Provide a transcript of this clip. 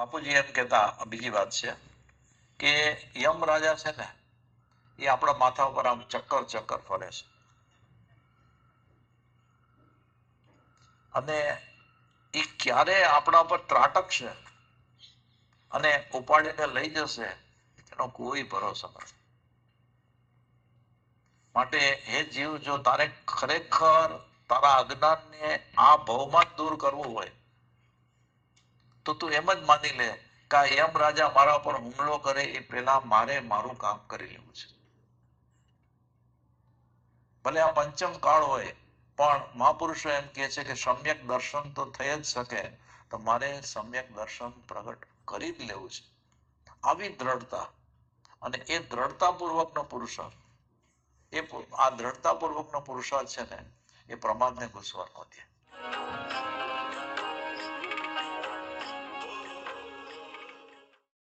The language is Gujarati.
બાપુજી એમ કહેતા, બીજી વાત છે કે યમ રાજા છે ને એ આપણા માથા ઉપર આમ ચક્કર ચક્કર ફરે છે, અને એ ક્યારે આપણા પર ત્રાટકશે અને ઉપાડીને લઈ જશે એનો કોઈ ભરોસો નથી. માટે હે જીવ, જો તારે ખરેખર તારા અજ્ઞાનને આ ભવમાં દૂર કરવું હોય તો તું એમ જ માની લે કે આ યમ રાજા મારા પર હુમલો કરે એ પહેલા મારે મારું કામ કરી લેવું છે. ભલે આ પંચમ કાળ હોય, પણ મહાપુરુષો એમ કહે છે કે સમ્યક દર્શન તો થઈ જ શકે, તો મારે સમ્યક દર્શન પ્રગટ કરી જ લેવું છે. આવી દ્રઢતા, અને એ દ્રઢતાપૂર્વકનો પુરુષાર્થ, આ દ્રઢતાપૂર્વકનો પુરુષાર્થ છે ને એ પ્રમાદને ઘૂસવા ન દે.